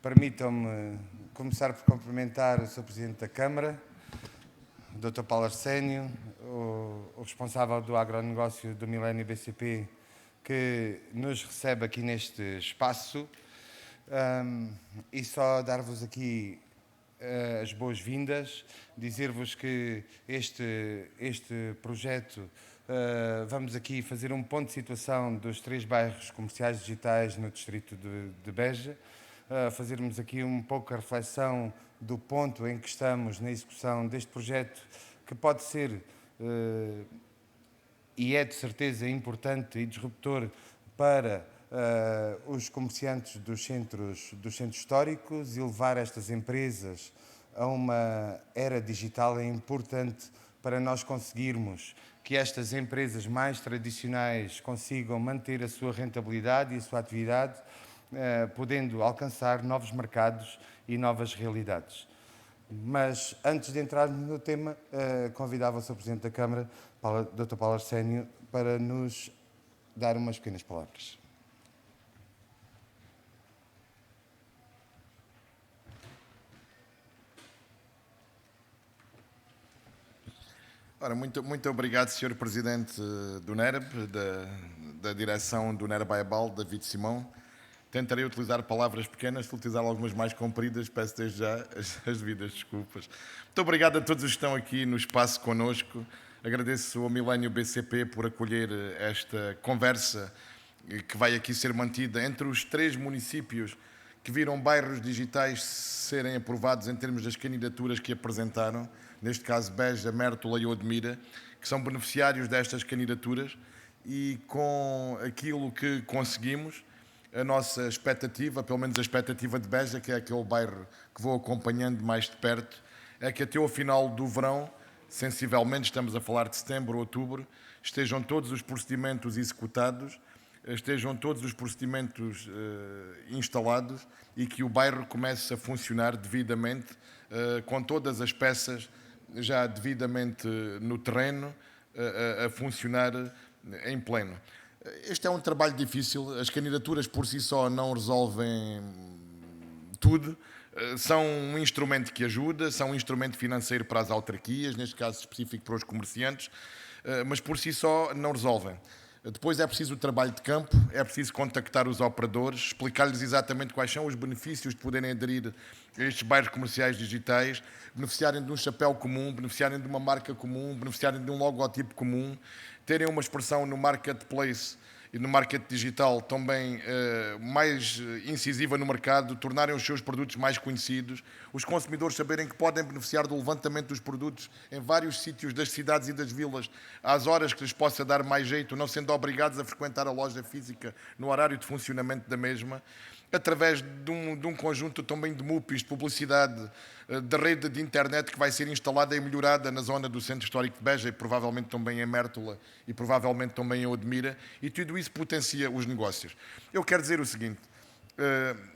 Permitam-me começar por cumprimentar o Sr. Presidente da Câmara, o Dr. Paulo Arsénio, o responsável do agronegócio do Milênio BCP, que nos recebe aqui neste espaço, e só dar-vos aqui as boas-vindas, dizer-vos que este projeto, vamos aqui fazer um ponto de situação dos 3 bairros comerciais digitais no distrito de Beja, fazermos aqui um pouco a reflexão do ponto em que estamos na execução deste projeto, que pode ser e é de certeza importante e disruptor para os comerciantes dos centros históricos, e levar estas empresas a uma era digital é importante para nós conseguirmos que estas empresas mais tradicionais consigam manter a sua rentabilidade e a sua atividade, podendo alcançar novos mercados e novas realidades. Mas, antes de entrarmos no tema, convidava o Sr. Presidente da Câmara, Dr. Paulo Arsénio, para nos dar umas pequenas palavras. Ora, muito obrigado, Sr. Presidente do NERB, da direção do NERB AEBAL, David Simão. Tentarei utilizar palavras pequenas, se utilizar algumas mais compridas, peço desde já as devidas desculpas. Muito obrigado a todos os que estão aqui no espaço connosco. Agradeço ao Milênio BCP por acolher esta conversa que vai aqui ser mantida entre os 3 municípios que viram bairros digitais serem aprovados em termos das candidaturas que apresentaram, neste caso Beja, Mértola e Odmira, que são beneficiários destas candidaturas, e com aquilo que conseguimos, a nossa expectativa, pelo menos a expectativa de Beja, que é aquele bairro que vou acompanhando mais de perto, é que até ao final do verão, sensivelmente, estamos a falar de setembro, outubro, estejam todos os procedimentos executados, estejam todos os procedimentos instalados, e que o bairro comece a funcionar devidamente, com todas as peças já devidamente no terreno, a funcionar em pleno. Este é um trabalho difícil, as candidaturas por si só não resolvem tudo, são um instrumento que ajuda, são um instrumento financeiro para as autarquias, neste caso específico para os comerciantes, mas por si só não resolvem. Depois é preciso o trabalho de campo, é preciso contactar os operadores, explicar-lhes exatamente quais são os benefícios de poderem aderir a estes bairros comerciais digitais, beneficiarem de um chapéu comum, beneficiarem de uma marca comum, beneficiarem de um logotipo comum, terem uma expressão no marketplace e no market digital também mais incisiva no mercado, tornarem os seus produtos mais conhecidos, os consumidores saberem que podem beneficiar do levantamento dos produtos em vários sítios das cidades e das vilas, às horas que lhes possa dar mais jeito, não sendo obrigados a frequentar a loja física no horário de funcionamento da mesma, através de um conjunto também de MUPIs, de publicidade, da rede de internet que vai ser instalada e melhorada na zona do Centro Histórico de Beja, e provavelmente também em Mértola e provavelmente também em Odmira, e tudo isso potencia os negócios. Eu quero dizer o seguinte,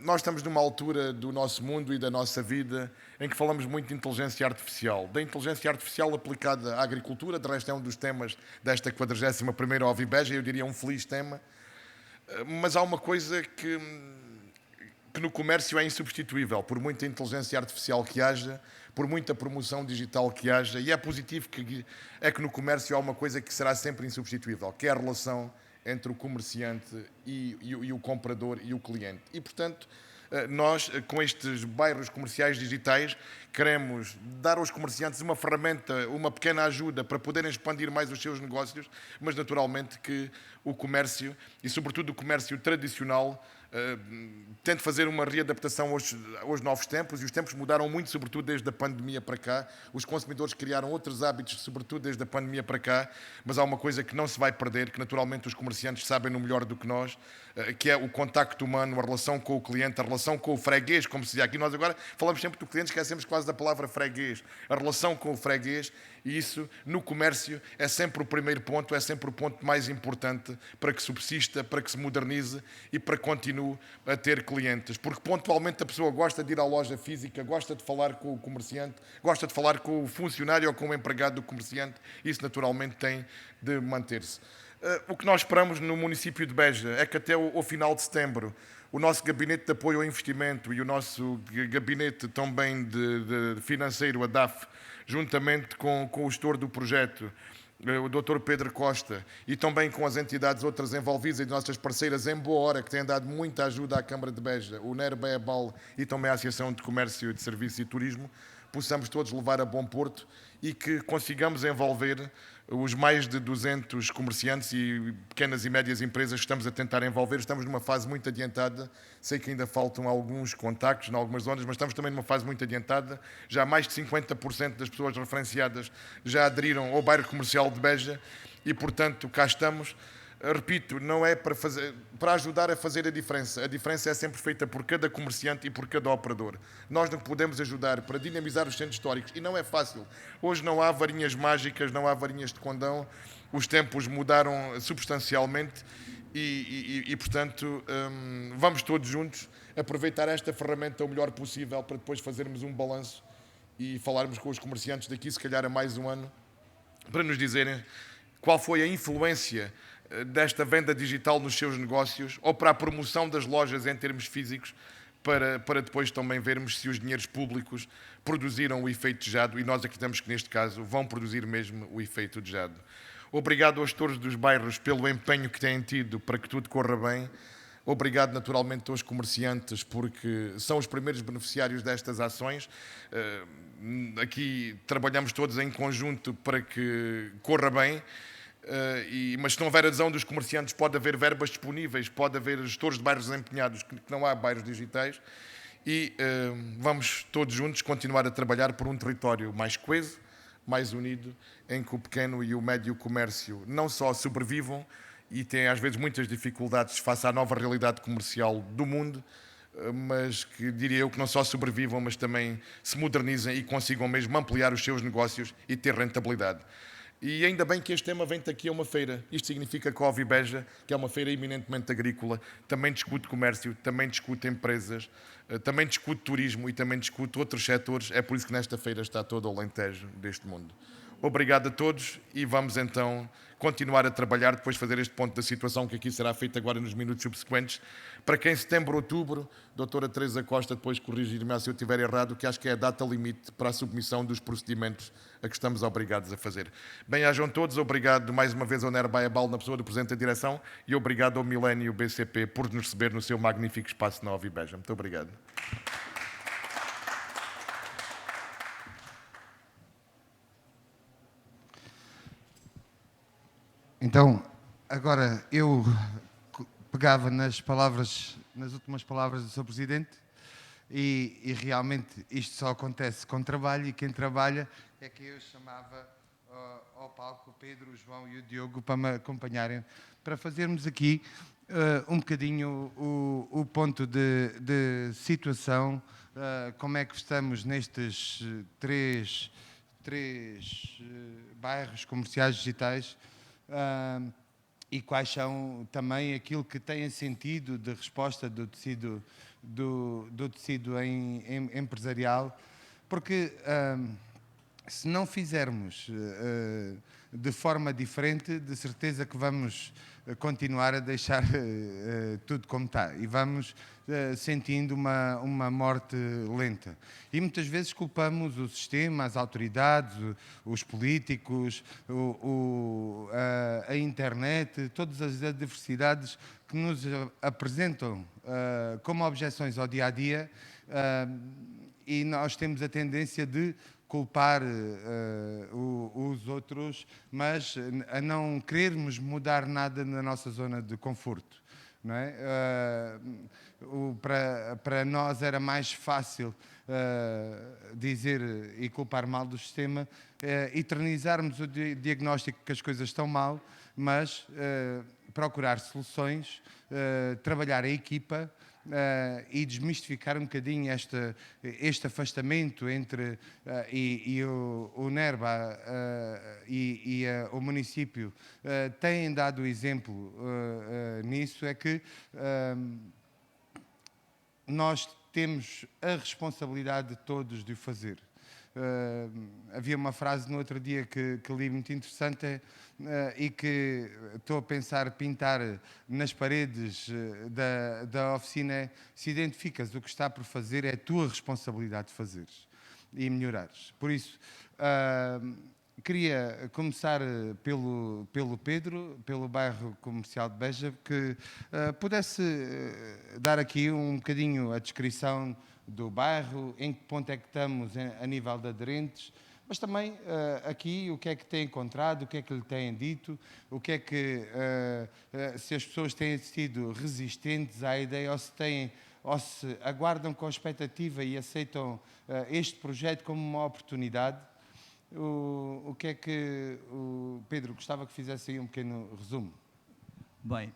nós estamos numa altura do nosso mundo e da nossa vida em que falamos muito de inteligência artificial, da inteligência artificial aplicada à agricultura, de resto é um dos temas desta 41ª OVI Beja, eu diria um feliz tema, mas há uma coisa que no comércio é insubstituível, por muita inteligência artificial que haja, por muita promoção digital que haja, e é positivo que no comércio há uma coisa que será sempre insubstituível, que é a relação entre o comerciante e o comprador e o cliente. E, portanto, nós, com estes bairros comerciais digitais, queremos dar aos comerciantes uma ferramenta, uma pequena ajuda para poderem expandir mais os seus negócios, mas naturalmente que o comércio, e sobretudo o comércio tradicional, tente fazer uma readaptação aos novos tempos, e os tempos mudaram muito, sobretudo desde a pandemia para cá. Os consumidores criaram outros hábitos, sobretudo desde a pandemia para cá, mas há uma coisa que não se vai perder, que naturalmente os comerciantes sabem no melhor do que nós, que é o contacto humano, a relação com o cliente, a relação com o freguês, como se dizia aqui. Nós agora falamos sempre do cliente, esquecemos quase da palavra freguês. A relação com o freguês, e isso no comércio é sempre o primeiro ponto, é sempre o ponto mais importante para que subsista, para que se modernize e para que continue a ter clientes. Porque pontualmente a pessoa gosta de ir à loja física, gosta de falar com o comerciante, gosta de falar com o funcionário ou com o empregado do comerciante. Isso naturalmente tem de manter-se. O que nós esperamos no município de Beja é que até ao final de setembro o nosso gabinete de apoio ao investimento e o nosso gabinete também de financeiro, a DAF, juntamente com o gestor do projeto, o Dr. Pedro Costa, e também com as entidades outras envolvidas e nossas parceiras em boa hora, que têm dado muita ajuda à Câmara de Beja, o NER Baebal e também a Associação de Comércio, de Serviços e Turismo, possamos todos levar a bom porto e que consigamos envolver os mais de 200 comerciantes e pequenas e médias empresas que estamos a tentar envolver. Estamos numa fase muito adiantada, sei que ainda faltam alguns contactos em algumas zonas, mas estamos também numa fase muito adiantada. Já mais de 50% das pessoas referenciadas já aderiram ao bairro comercial de Beja e, portanto, cá estamos. Repito, não é para ajudar a fazer a diferença. A diferença é sempre feita por cada comerciante e por cada operador. Nós não podemos ajudar para dinamizar os centros históricos e não é fácil. Hoje não há varinhas mágicas, não há varinhas de condão. Os tempos mudaram substancialmente e portanto, vamos todos juntos aproveitar esta ferramenta o melhor possível para depois fazermos um balanço e falarmos com os comerciantes daqui, se calhar, a mais um ano, para nos dizerem qual foi a influência desta venda digital nos seus negócios ou para a promoção das lojas em termos físicos, para depois também vermos se os dinheiros públicos produziram o efeito desejado e nós acreditamos que neste caso vão produzir mesmo o efeito desejado. Obrigado aos gestores dos bairros pelo empenho que têm tido para que tudo corra bem. Obrigado naturalmente aos comerciantes porque são os primeiros beneficiários destas ações. Aqui trabalhamos todos em conjunto para que corra bem. Mas se não houver adesão dos comerciantes, pode haver verbas disponíveis, pode haver gestores de bairros empenhados, que não há bairros digitais, e vamos todos juntos continuar a trabalhar por um território mais coeso, mais unido, em que o pequeno e o médio comércio não só sobrevivam e têm às vezes muitas dificuldades face à nova realidade comercial do mundo, mas que diria eu que não só sobrevivam, mas também se modernizem e consigam mesmo ampliar os seus negócios e ter rentabilidade. E ainda bem que este tema vem aqui a uma feira. Isto significa que a Ovi Beja, que é uma feira eminentemente agrícola, também discute comércio, também discute empresas, também discute turismo e também discute outros setores. É por isso que nesta feira está todo o Alentejo deste mundo. Obrigado a todos e vamos então continuar a trabalhar, depois fazer este ponto da situação que aqui será feito agora nos minutos subsequentes, para que em setembro, outubro, doutora Teresa Costa depois corrigir-me se eu estiver errado, que acho que é a data limite para a submissão dos procedimentos a que estamos obrigados a fazer. Bem-ajam todos, obrigado mais uma vez ao NER Baebal na pessoa do Presidente da Direção e obrigado ao Milênio BCP por nos receber no seu magnífico espaço na Ovi Beja. Muito obrigado. Então, agora eu pegava nas últimas palavras do Sr. Presidente e realmente isto só acontece com trabalho e quem trabalha é que eu chamava ao palco o Pedro, o João e o Diogo para me acompanharem, para fazermos aqui um bocadinho o ponto de situação, como é que estamos nestes três bairros comerciais digitais. E quais são também aquilo que tem sentido de resposta do tecido, do tecido empresarial, porque se não fizermos de forma diferente, de certeza que vamos continuar a deixar tudo como está e vamos sentindo uma morte lenta. E muitas vezes culpamos o sistema, as autoridades, os políticos, a internet, todas as adversidades que nos apresentam como objeções ao dia-a-dia, e nós temos a tendência de culpar os outros, mas a não querermos mudar nada na nossa zona de conforto. Não é? Para nós era mais fácil dizer e culpar mal do sistema, eternizarmos o diagnóstico que as coisas estão mal, mas procurar soluções, trabalhar a equipa, e desmistificar um bocadinho este afastamento entre o NERBA e o município têm dado exemplo nisso, é que nós temos a responsabilidade de todos de o fazer. havia uma frase no outro dia que li muito interessante e que estou a pensar pintar nas paredes da oficina. Se identificas o que está por fazer, é a tua responsabilidade de fazeres e melhorares. Por isso, queria começar pelo Pedro, pelo bairro comercial de Beja, que pudesse dar aqui um bocadinho a descrição do bairro, em que ponto é que estamos a nível de aderentes, mas também aqui o que é que tem encontrado, o que é que lhe têm dito, o que é que, se as pessoas têm sido resistentes à ideia ou se aguardam com expectativa e aceitam este projeto como uma oportunidade. O que é que o Pedro gostava que fizesse aí um pequeno resumo? Bem,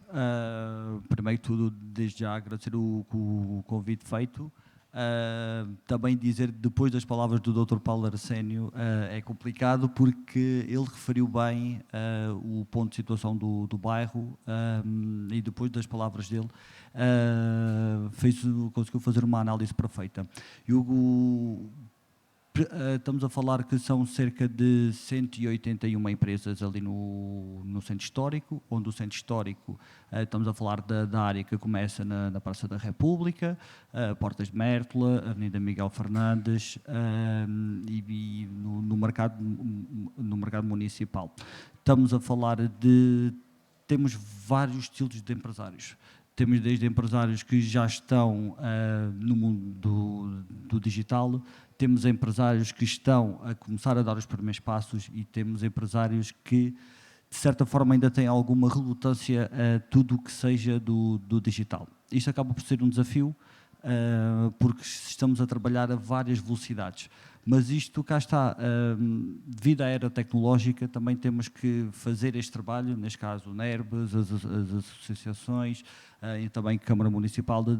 primeiro de tudo, desde já agradecer o convite feito. Também dizer, depois das palavras do Dr. Paulo Arsénio, é complicado porque ele referiu bem o ponto de situação do bairro e depois das palavras dele conseguiu fazer uma análise perfeita. Estamos a falar que são cerca de 181 empresas ali no centro histórico, onde o centro histórico, estamos a falar da área que começa na Praça da República, Portas de Mértola, Avenida Miguel Fernandes e no mercado municipal. Estamos a falar temos vários estilos de empresários. Temos desde empresários que já estão no mundo do digital, temos empresários que estão a começar a dar os primeiros passos e temos empresários que, de certa forma, ainda têm alguma relutância a tudo o que seja do digital. Isto acaba por ser um desafio, porque estamos a trabalhar a várias velocidades. Mas isto cá está, devido à era tecnológica, também temos que fazer este trabalho, neste caso o NERBS, as associações e também a Câmara Municipal, de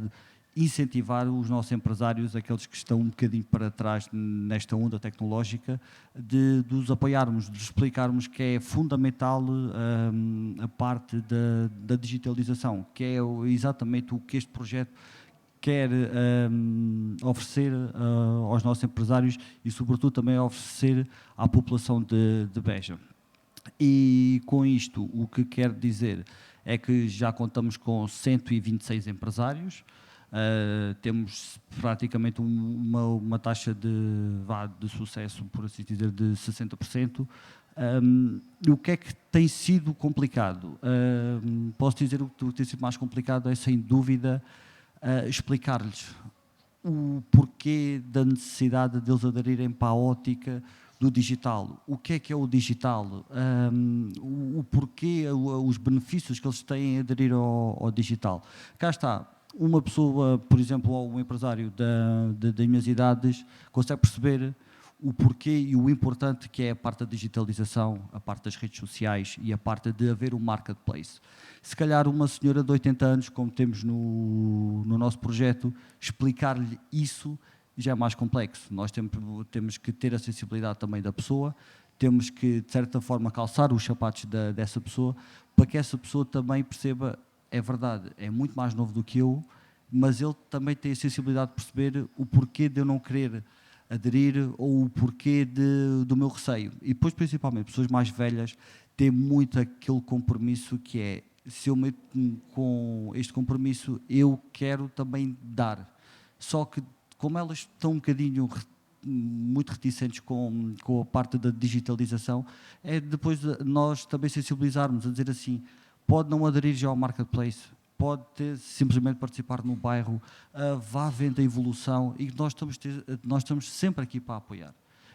incentivar os nossos empresários, aqueles que estão um bocadinho para trás nesta onda tecnológica, de os apoiarmos, de explicarmos que é fundamental a parte da digitalização, que é exatamente o que este projeto quer oferecer aos nossos empresários e, sobretudo, também oferecer à população de Beja. E com isto, o que quero dizer é que já contamos com 126 empresários, temos praticamente uma taxa de sucesso, por assim dizer, de 60%. O que é que tem sido complicado? Posso dizer o que tem sido mais complicado é, sem dúvida, explicar-lhes o porquê da necessidade deles aderirem para a ótica do digital. O que é o digital? O porquê, os benefícios que eles têm em aderir ao digital. Cá está, uma pessoa, por exemplo, ou um empresário das minhas idades, consegue perceber o porquê e o importante que é a parte da digitalização, a parte das redes sociais e a parte de haver um marketplace. Se calhar uma senhora de 80 anos, como temos no nosso projeto, explicar-lhe isso já é mais complexo. Nós temos que ter a sensibilidade também da pessoa, temos que, de certa forma, calçar os sapatos dessa pessoa, para que essa pessoa também perceba, é verdade, é muito mais novo do que eu, mas ele também tem a sensibilidade de perceber o porquê de eu não querer aderir ou o porquê do meu receio. E depois, principalmente, pessoas mais velhas têm muito aquele compromisso que é, se eu meto com este compromisso, eu quero também dar. Só que, como elas estão um bocadinho muito reticentes com a parte da digitalização, é depois nós também sensibilizarmos a dizer assim, pode não aderir já ao marketplace, pode simplesmente participar no bairro, vá vendo a evolução e nós estamos sempre aqui para apoiar.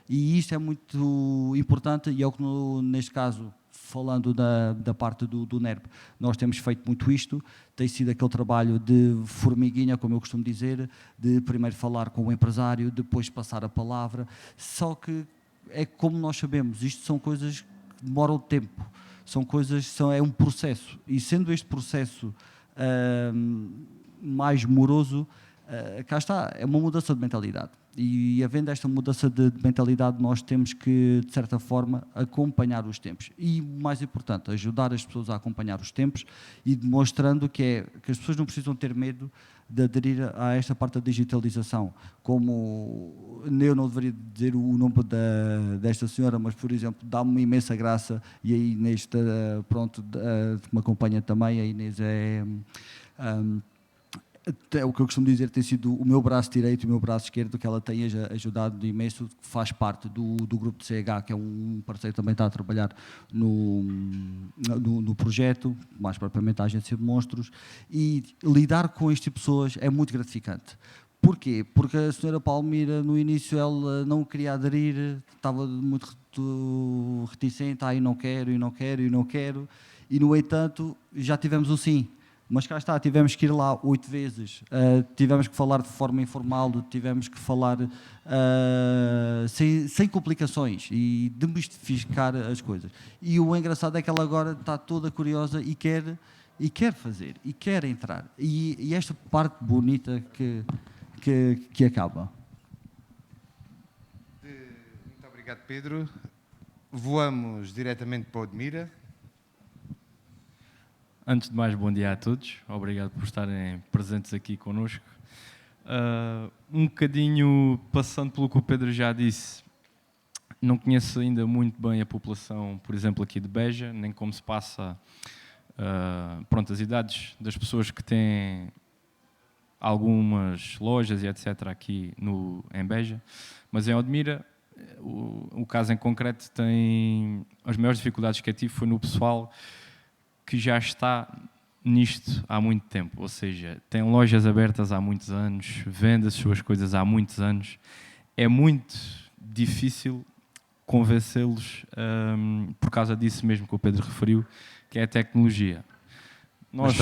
E isto é muito importante e é o que, neste caso, falando da parte do NERB, nós temos feito muito isto, tem sido aquele trabalho de formiguinha, como eu costumo dizer, de primeiro falar com o empresário, depois passar a palavra, só que é como nós sabemos, isto são coisas que demoram tempo, é um processo, e sendo este processo mais moroso, cá está, é uma mudança de mentalidade. E havendo esta mudança de mentalidade, nós temos que, de certa forma, acompanhar os tempos. E, o mais importante, ajudar as pessoas a acompanhar os tempos e demonstrando que as pessoas não precisam ter medo de aderir a esta parte da digitalização. Como eu não deveria dizer o nome desta senhora, mas, por exemplo, dá-me uma imensa graça, e a Inês, pronto, que me acompanha também, a Inês é o que eu costumo dizer, tem sido o meu braço direito e o meu braço esquerdo, que ela tem ajudado imenso, faz parte do grupo de CH, que é um parceiro que também está a trabalhar no projeto, mais propriamente a agência de monstros, e lidar com este tipo de pessoas é muito gratificante. Porquê? Porque a senhora Palmira, no início, ela não queria aderir, estava muito reticente, não quero, e não quero, e não quero, e, no entanto, já tivemos o sim. Mas cá está, tivemos que ir lá 8 vezes, tivemos que falar de forma informal, tivemos que falar sem complicações e demistificar as coisas. E o engraçado é que ela agora está toda curiosa e quer fazer, e quer entrar. E esta parte bonita que acaba. Muito obrigado, Pedro. Voamos diretamente para o Odmira. Antes de mais, bom dia a todos. Obrigado por estarem presentes aqui connosco. Um bocadinho, passando pelo que o Pedro já disse, não conheço ainda muito bem a população, por exemplo, aqui de Beja, nem como se passa as idades das pessoas que têm algumas lojas e etc. aqui em Beja. Mas em Odmira, o caso em concreto tem... As maiores dificuldades que eu tive foi no pessoal que já está nisto há muito tempo, ou seja, tem lojas abertas há muitos anos, vende as suas coisas há muitos anos. É muito difícil convencê-los por causa disso mesmo que o Pedro referiu, que é a tecnologia. Mas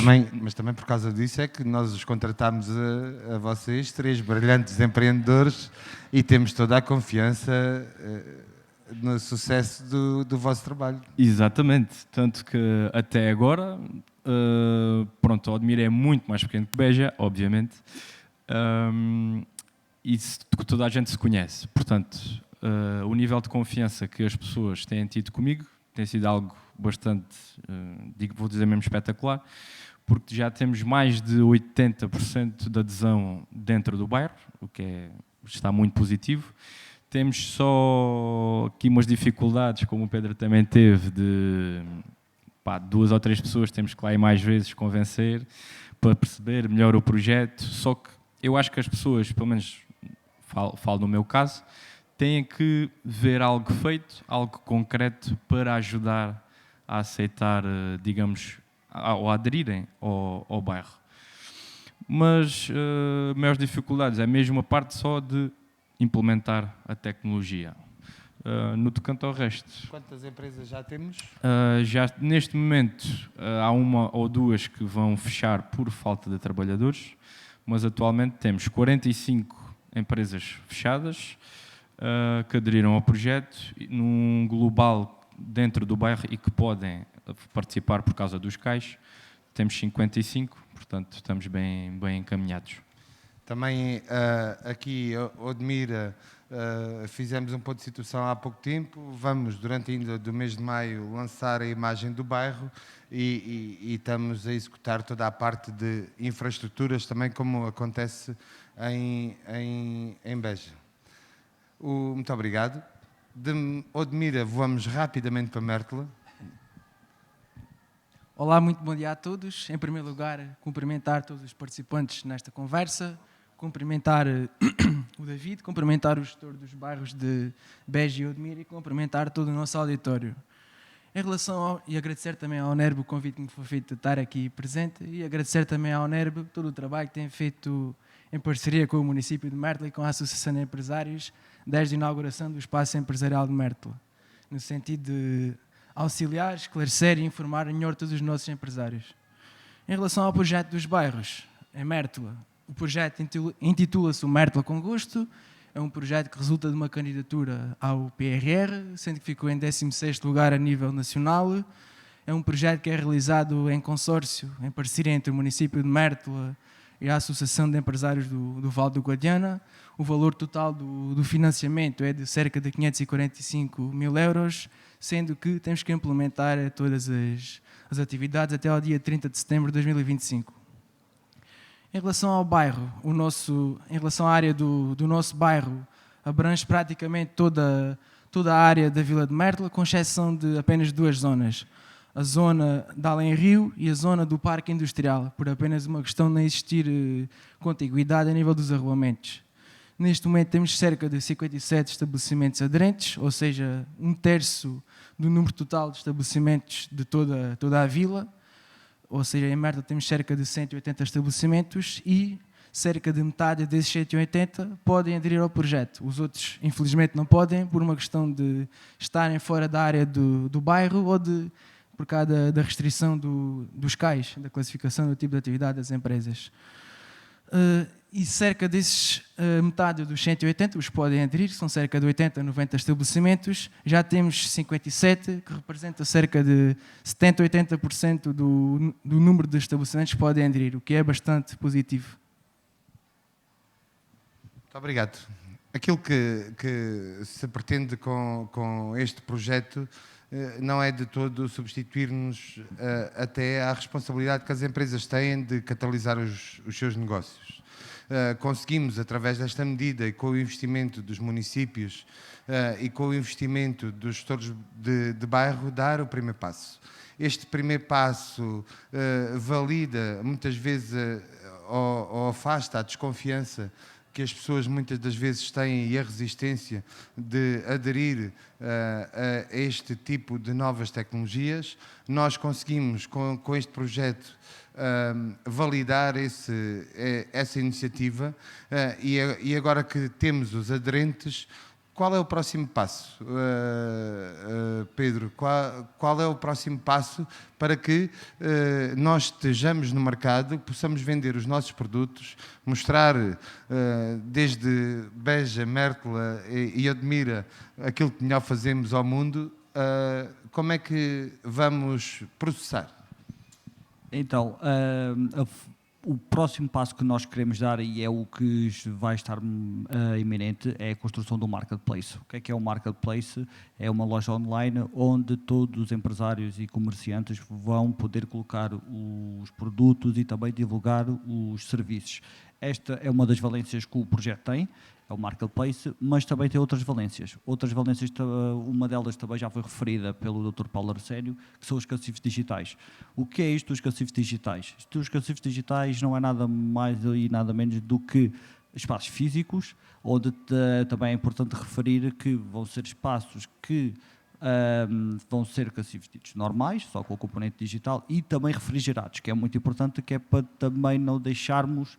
também por causa disso é que nós os contratámos a vocês, 3 brilhantes empreendedores, e temos toda a confiança no sucesso do vosso trabalho. Exatamente, tanto que até agora, o Odmira é muito mais pequeno que Beja, obviamente, e toda a gente se conhece. Portanto, o nível de confiança que as pessoas têm tido comigo tem sido algo bastante, vou dizer mesmo espetacular, porque já temos mais de 80% de adesão dentro do bairro, o que está muito positivo. Temos só aqui umas dificuldades, como o Pedro também teve, de 2 ou 3 pessoas, temos que lá ir mais vezes convencer para perceber melhor o projeto. Só que eu acho que as pessoas, pelo menos falo no meu caso, têm que ver algo feito, algo concreto para ajudar a aceitar, digamos, ou a aderirem ao bairro. Mas maiores dificuldades é mesmo a parte só de implementar a tecnologia. No tocante ao resto... Quantas empresas já temos? Já neste momento há 1 ou 2 que vão fechar por falta de trabalhadores, mas atualmente temos 45 empresas fechadas que aderiram ao projeto, num global dentro do bairro e que podem participar por causa dos CAIs. Temos 55, portanto estamos bem encaminhados. Também aqui, Odmira, fizemos um ponto de situação há pouco tempo. Vamos, durante ainda do mês de maio, lançar a imagem do bairro e estamos a executar toda a parte de infraestruturas, também como acontece em Beja. Muito obrigado. De Odmira, voamos rapidamente para Mértola. Olá, muito bom dia a todos. Em primeiro lugar, cumprimentar todos os participantes nesta conversa, cumprimentar o David, cumprimentar o gestor dos bairros de Beja e Odmira e cumprimentar todo o nosso auditório. Em relação e agradecer também ao NERB o convite que me foi feito de estar aqui presente e agradecer também ao NERB todo o trabalho que tem feito em parceria com o município de Mértola e com a Associação de Empresários desde a inauguração do Espaço Empresarial de Mértola, no sentido de auxiliar, esclarecer e informar melhor todos os nossos empresários. Em relação ao projeto dos bairros, em Mértola, o projeto intitula-se o Mértola com Gosto, é um projeto que resulta de uma candidatura ao PRR, sendo que ficou em 16º lugar a nível nacional. É um projeto que é realizado em consórcio, em parceria entre o município de Mértola e à Associação de Empresários do Vale do Guadiana. O valor total do financiamento é de cerca de 545 mil euros, sendo que temos que implementar todas as atividades até ao dia 30 de setembro de 2025. Em relação ao bairro, em relação à área do nosso bairro, abrange praticamente toda a área da Vila de Mértola, com exceção de apenas 2 zonas. A zona da Além Rio e a zona do Parque Industrial, por apenas uma questão de não existir contiguidade a nível dos arruamentos. Neste momento temos cerca de 57 estabelecimentos aderentes, ou seja, 1/3 do número total de estabelecimentos de toda a vila. Ou seja, em Mértola temos cerca de 180 estabelecimentos e cerca de metade desses 180 podem aderir ao projeto. Os outros, infelizmente, não podem, por uma questão de estarem fora da área do bairro ou por causa da restrição dos CAIs, da classificação do tipo de atividade das empresas. E cerca desses, metade dos 180, os podem aderir, são cerca de 80, 90 estabelecimentos. Já temos 57, que representa cerca de 70, 80% do número de estabelecimentos que podem aderir, o que é bastante positivo. Muito obrigado. Aquilo que se pretende com este projeto não é de todo substituir-nos até à responsabilidade que as empresas têm de catalisar os seus negócios. Conseguimos, através desta medida e com o investimento dos municípios e com o investimento dos gestores de bairro, dar o primeiro passo. Este primeiro passo valida, muitas vezes, ou afasta a desconfiança que as pessoas muitas das vezes têm e a resistência de aderir a este tipo de novas tecnologias. Nós conseguimos, com este projeto, validar essa iniciativa e agora que temos os aderentes, qual é o próximo passo, Pedro? Qual é o próximo passo para que nós estejamos no mercado, possamos vender os nossos produtos, mostrar desde Beja, Mértola e Odmira aquilo que melhor fazemos ao mundo? Como é que vamos processar? Então, o próximo passo que nós queremos dar, e é o que vai estar iminente, é a construção do marketplace. O que é o marketplace? É uma loja online onde todos os empresários e comerciantes vão poder colocar os produtos e também divulgar os serviços. Esta é uma das valências que o projeto tem, é o marketplace, mas também tem outras valências. Outras valências, uma delas também já foi referida pelo Dr. Paulo Arsénio, que são os cacifes digitais. O que é isto dos cacifes digitais? Os cacifes digitais não é nada mais e nada menos do que espaços físicos, onde também é importante referir que vão ser espaços que vão ser cacifes ditos normais, só com o componente digital, e também refrigerados, que é muito importante, que é para também não deixarmos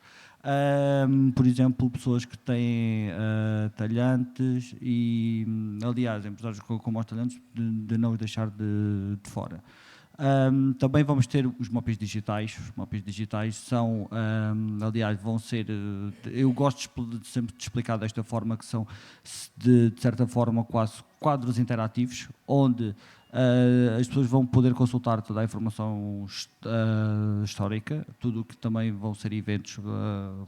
por exemplo, pessoas que têm talhantes e, aliás, empresários como os talhantes, de não os deixar de fora. Também vamos ter os mapas digitais. Os mapas digitais são, aliás, vão ser, eu gosto sempre de explicar desta forma, que são, de certa forma, quase quadros interativos, onde as pessoas vão poder consultar toda a informação histórica, tudo o que também vão ser eventos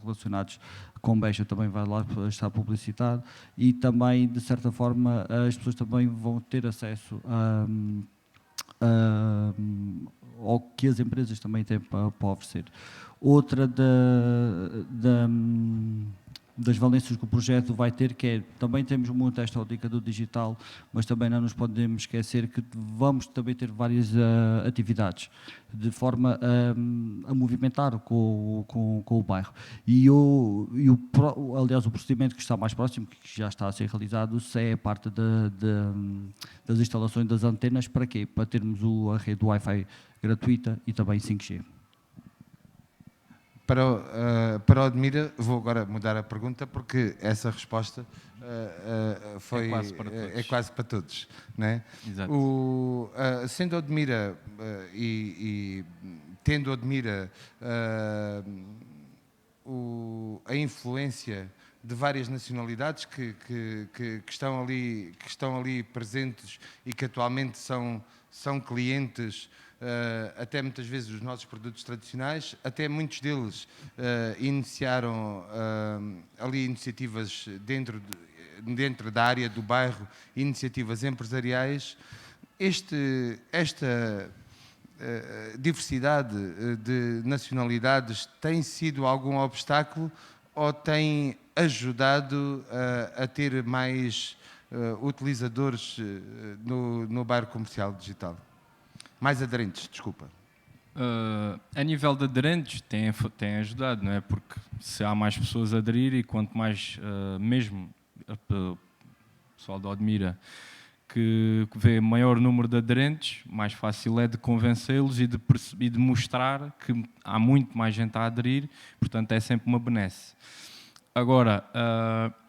relacionados com Beja também vai lá estar publicitado, e também, de certa forma, as pessoas também vão ter acesso ao que as empresas também têm para oferecer. Outra das valências que o projeto vai ter, que é, também temos muito esta ótica do digital, mas também não nos podemos esquecer que vamos também ter várias atividades, de forma a movimentar com o bairro. Aliás, o procedimento que está mais próximo, que já está a ser realizado, é a parte das instalações das antenas. Para quê? Para termos a rede Wi-Fi gratuita e também 5G. Para o Odmira, vou agora mudar a pergunta, porque essa resposta foi, é quase para todos. Não é? Exato. Sendo Odmira e tendo Odmira a influência de várias nacionalidades que estão ali presentes e que atualmente são clientes até muitas vezes os nossos produtos tradicionais, até muitos deles iniciaram ali iniciativas dentro da área do bairro, iniciativas empresariais. Esta diversidade de nacionalidades tem sido algum obstáculo ou tem ajudado a ter mais utilizadores no bairro comercial digital? Mais aderentes, desculpa. A nível de aderentes tem ajudado, não é? Porque se há mais pessoas a aderir e quanto mais mesmo o pessoal da Odmira que vê maior número de aderentes, mais fácil é de convencê-los e de mostrar que há muito mais gente a aderir, portanto é sempre uma benesse. Agora,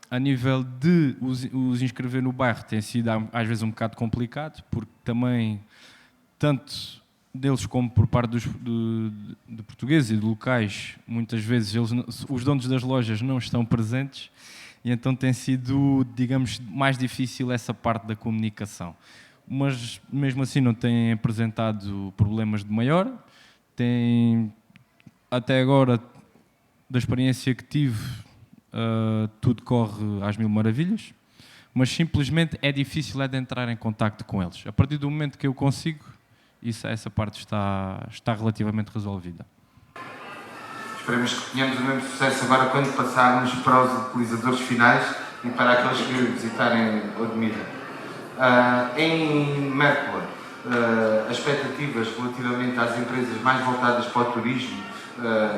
a nível de os inscrever no bairro tem sido às vezes um bocado complicado, porque também, tanto deles como por parte de portugueses e de locais, muitas vezes os donos das lojas não estão presentes, e então tem sido, digamos, mais difícil essa parte da comunicação. Mas mesmo assim não têm apresentado problemas de maior. Até agora, da experiência que tive, tudo corre às mil maravilhas, mas simplesmente é difícil de entrar em contacto com eles. A partir do momento que eu consigo, essa parte está relativamente resolvida. Esperemos que tenhamos o mesmo sucesso agora quando passarmos para os utilizadores finais e para aqueles que visitarem Odmira. Em Mértola, as expectativas relativamente às empresas mais voltadas para o turismo,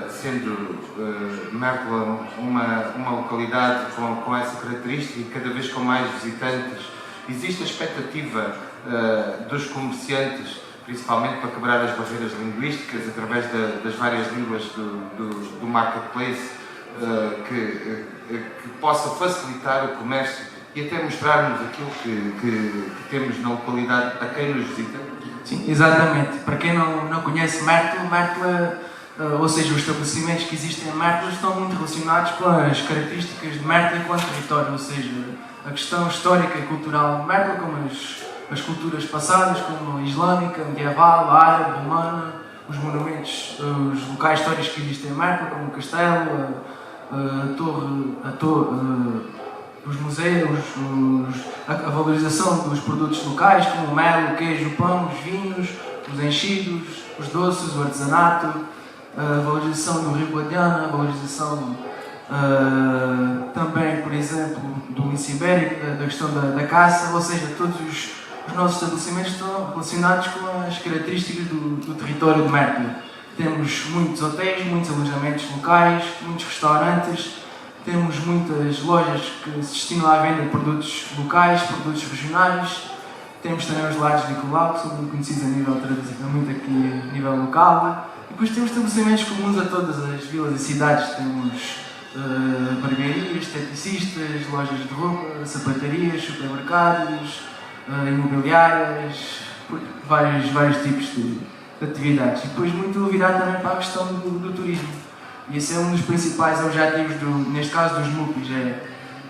sendo Mértola uma localidade com essa característica e cada vez com mais visitantes, existe a expectativa dos comerciantes, principalmente para quebrar as barreiras linguísticas através das várias línguas do marketplace, que possa facilitar o comércio e até mostrarmos aquilo que temos na localidade a quem nos visita. Sim, exatamente. Para quem não conhece Mértola, ou seja, os estabelecimentos que existem em Mértola estão muito relacionados com as características de Mértola enquanto território, ou seja, a questão histórica e cultural de Mértola, como as culturas passadas, como a islâmica, medieval, a árabe, romana, os monumentos, os locais históricos que existem em Mértola, como o castelo, a torre, os museus, a valorização dos produtos locais, como o mel, o queijo, o pão, os vinhos, os enchidos, os doces, o artesanato, a valorização do Rio Guadiana, a valorização também, por exemplo, do lince ibérico, da questão da caça, ou seja, todos os nossos estabelecimentos estão relacionados com as características do território de Mértola. Temos muitos hotéis, muitos alojamentos locais, muitos restaurantes, temos muitas lojas que se destinam à venda de produtos locais, produtos regionais, temos também os lares de Nicolau, que são muito conhecidos a nível tradicionalmente aqui a nível local, e depois temos estabelecimentos comuns a todas as vilas e cidades, temos barbearias, esteticistas, lojas de roupa, sapatarias, supermercados, imobiliárias, vários tipos de atividades. E depois muito virado também para a questão do turismo. E esse é um dos principais objetivos, neste caso dos MUPIs,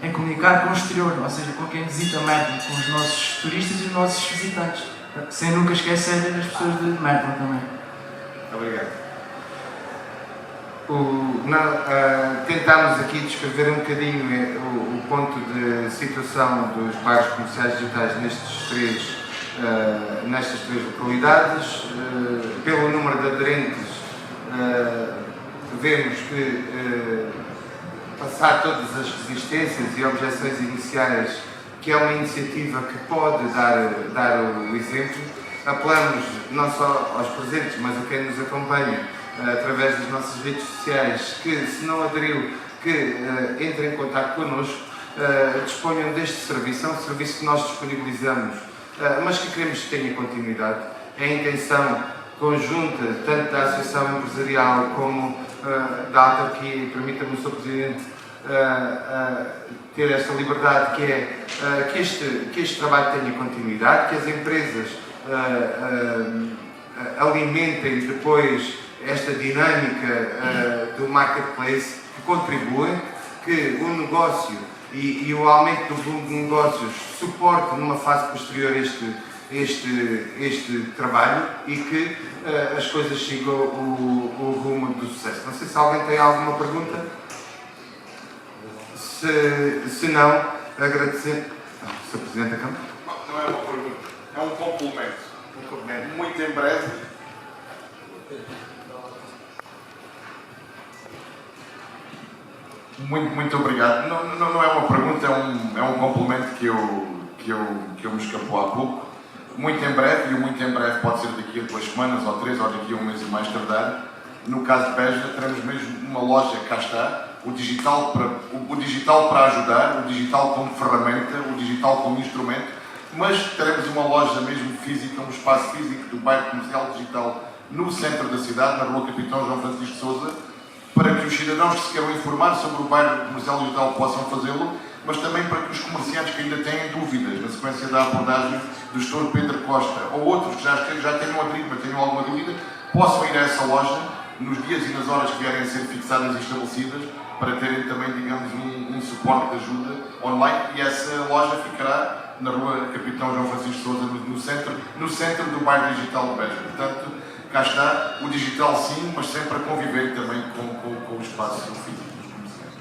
é comunicar com o exterior, ou seja, com quem visita Mértola, com os nossos turistas e os nossos visitantes, sem nunca esquecer as pessoas de Mértola também. Obrigado. Tentámos aqui descrever um bocadinho o ponto de situação dos bairros comerciais digitais nestas três localidades. Pelo número de aderentes, vemos que, passar todas as resistências e objeções iniciais, que é uma iniciativa que pode dar o exemplo, apelamos não só aos presentes, mas a quem nos acompanha através das nossas redes sociais, que se não aderiu, que entre em contato connosco, disponham deste serviço. É um serviço que nós disponibilizamos, mas que queremos que tenha continuidade. É a intenção conjunta, tanto da Associação Empresarial como da autarquia, permita-me o Sr. Presidente ter esta liberdade, que é que este trabalho tenha continuidade, que as empresas alimentem depois esta dinâmica do marketplace, que contribuem, que o negócio e o aumento do volume de negócios suporte numa fase posterior este trabalho e que as coisas sigam o rumo do sucesso. Não sei se alguém tem alguma pergunta. Se não, agradecer. Sr. Presidente da Câmara. Não é uma pergunta, é um complemento. Muito em breve. Muito obrigado. Não é uma pergunta, é um complemento que me escapou há pouco. Muito em breve, e o muito em breve pode ser daqui a 2 semanas, ou 3, ou daqui a 1 mês e mais tardar. No caso de Beja, teremos mesmo uma loja, cá está, o digital para ajudar, o digital como ferramenta, o digital como instrumento, mas teremos uma loja mesmo física, um espaço físico do bairro comercial digital no centro da cidade, na rua Capitão João Francisco de Sousa, para que os cidadãos que se queiram informar sobre o bairro comercial digital possam fazê-lo, mas também para que os comerciantes que ainda têm dúvidas na sequência da abordagem do Sr. Pedro Costa ou outros que já tenham aderido, mas tenham alguma dúvida, possam ir a essa loja nos dias e nas horas que vierem a ser fixadas e estabelecidas para terem também, digamos, um suporte de ajuda online, e essa loja ficará na rua Capitão João Francisco de Sousa, no centro do bairro digital de Beja. Portanto, cá está, o digital sim, mas sempre a conviver também com o espaço físico dos comerciantes.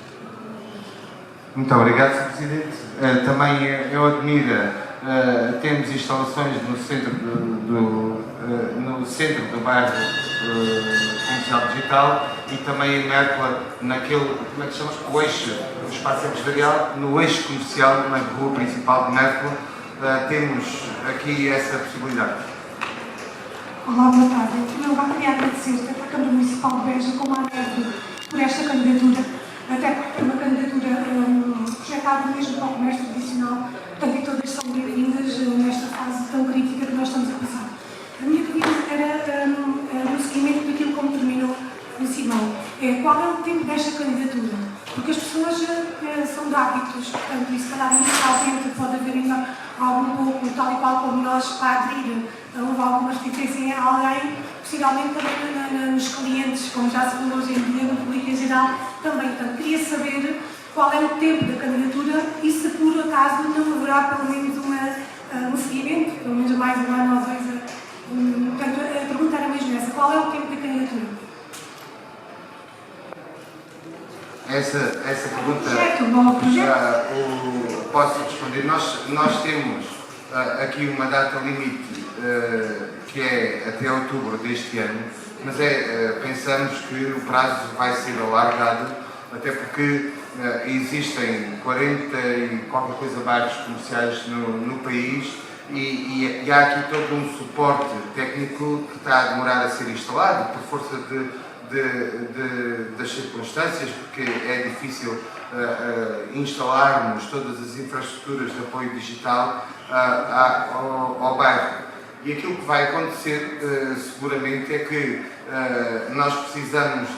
Muito obrigado, Sr. Presidente. Também eu admiro, temos instalações no centro do bairro comercial digital e também em Mértola, naquele, como é que se chama? O eixo, o espaço empresarial, no eixo comercial, na rua principal de Mértola, temos aqui essa possibilidade. Olá, boa tarde. Em primeiro lugar, queria agradecer tanto à Câmara Municipal de Beja como à NERV por esta candidatura, até porque é uma candidatura projetada mesmo para o comércio tradicional, portanto, e todas são bem-vindas nesta fase tão crítica que nós estamos a passar. A minha dúvida era no seguimento daquilo como terminou o Simão. Qual é o tempo desta candidatura? Porque as pessoas são de hábitos, portanto, e se calhar inicialmente pode haver ainda algum pouco, tal e qual como nós, para aderir, houve alguma reticência a alguém, possivelmente também nos clientes, como já se falou hoje em dia, no público em geral, também. Portanto, queria saber qual é o tempo da candidatura e se por acaso não haverá pelo menos um seguimento, pelo menos mais um ano ou 2. Portanto, a pergunta era mesmo essa: qual é o tempo da candidatura? Essa pergunta posso responder. Nós temos aqui uma data limite que é até outubro deste ano, mas pensamos que o prazo vai ser alargado, até porque existem 40 e qualquer coisa bairros comerciais no país e há aqui todo um suporte técnico que está a demorar a ser instalado por força das circunstâncias, porque é difícil instalarmos todas as infraestruturas de apoio digital ao bairro. E aquilo que vai acontecer seguramente é que nós precisamos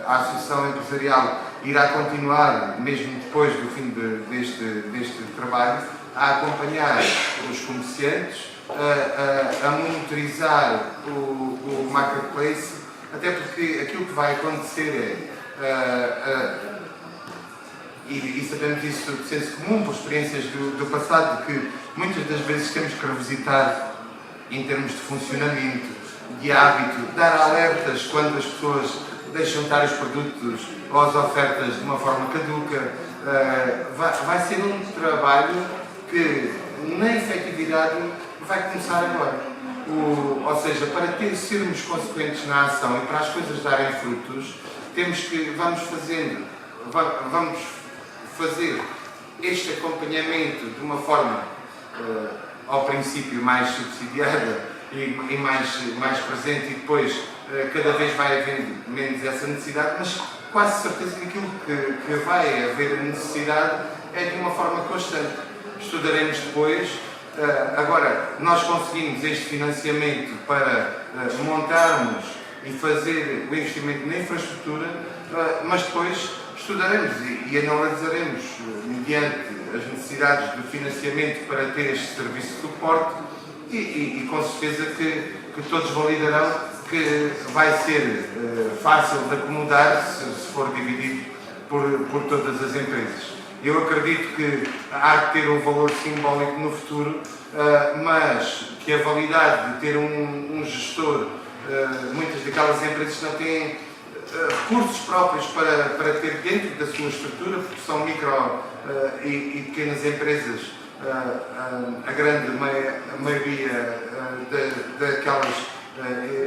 a Associação Empresarial irá continuar, mesmo depois do fim deste trabalho, a acompanhar os comerciantes, a monitorizar o marketplace, até porque aquilo que vai acontecer e sabemos isso de senso comum, por experiências do passado, que muitas das vezes temos que revisitar em termos de funcionamento, de hábito, dar alertas quando as pessoas deixam de estar os produtos ou as ofertas de uma forma caduca. Vai ser um trabalho que, na efetividade, vai começar agora. Ou seja, para sermos consequentes na ação e para as coisas darem frutos, vamos fazer este acompanhamento de uma forma, ao princípio, mais subsidiada e mais presente, e depois cada vez vai havendo menos essa necessidade, mas quase certeza que aquilo que vai haver a necessidade é de uma forma constante. Estudaremos depois. Agora, nós conseguimos este financiamento para montarmos e fazer o investimento na infraestrutura, mas depois estudaremos e analisaremos, mediante as necessidades do financiamento, para ter este serviço de suporte e com certeza que todos validarão que vai ser fácil de acomodar se for dividido por todas as empresas. Eu acredito que há de ter um valor simbólico no futuro, mas que a validade de ter um gestor, muitas daquelas empresas não têm recursos próprios para ter dentro da sua estrutura, porque são micro e pequenas empresas, a grande maioria daquelas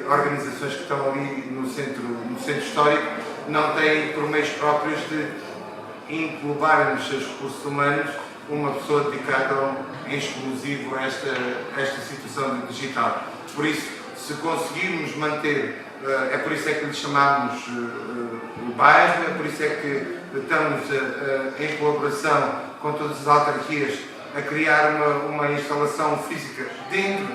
organizações que estão ali no centro histórico não têm por meios próprios de englobar nos seus recursos humanos uma pessoa dedicada em exclusivo a esta situação digital. Por isso, se conseguirmos manter, é por isso é que lhe chamamos o bairro, é por isso é que estamos em colaboração com todas as autarquias a criar uma instalação física dentro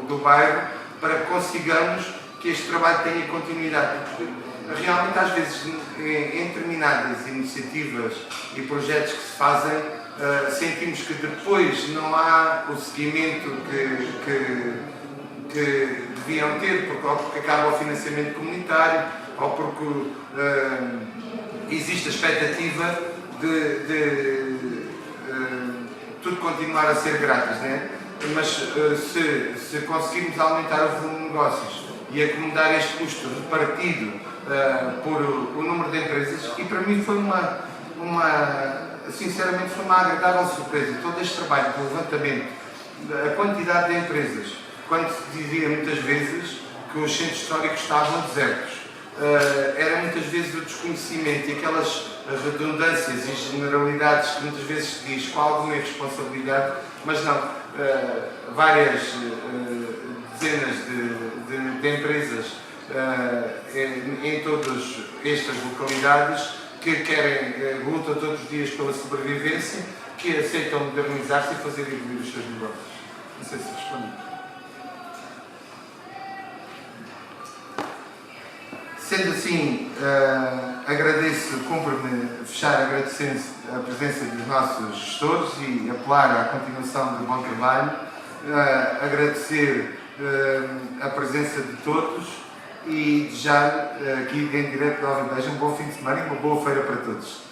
do bairro para que consigamos que este trabalho tenha continuidade. Porque realmente, às vezes, em determinadas iniciativas e projetos que se fazem, sentimos que depois não há o seguimento que deviam ter, ou porque acaba o financiamento comunitário, ou porque existe a expectativa de tudo continuar a ser grátis, né? Mas se conseguirmos aumentar o volume de negócios e acomodar este custo repartido por o número de empresas, e para mim foi sinceramente foi uma agradável surpresa todo este trabalho de levantamento, a quantidade de empresas, quando se dizia muitas vezes que os centros históricos estavam desertos. Era muitas vezes o desconhecimento e aquelas redundâncias e generalidades que muitas vezes se diz com alguma irresponsabilidade, mas não, várias dezenas de empresas em todas estas localidades que lutam todos os dias pela sobrevivência, que aceitam modernizar-se e fazer evoluir os seus negócios. Não sei se respondi. Sendo assim, cumpre-me fechar agradecendo a presença dos nossos gestores e apelar à continuação do bom trabalho, agradecer a presença de todos e desejar aqui em direto da Alvindeja um bom fim de semana e uma boa feira para todos.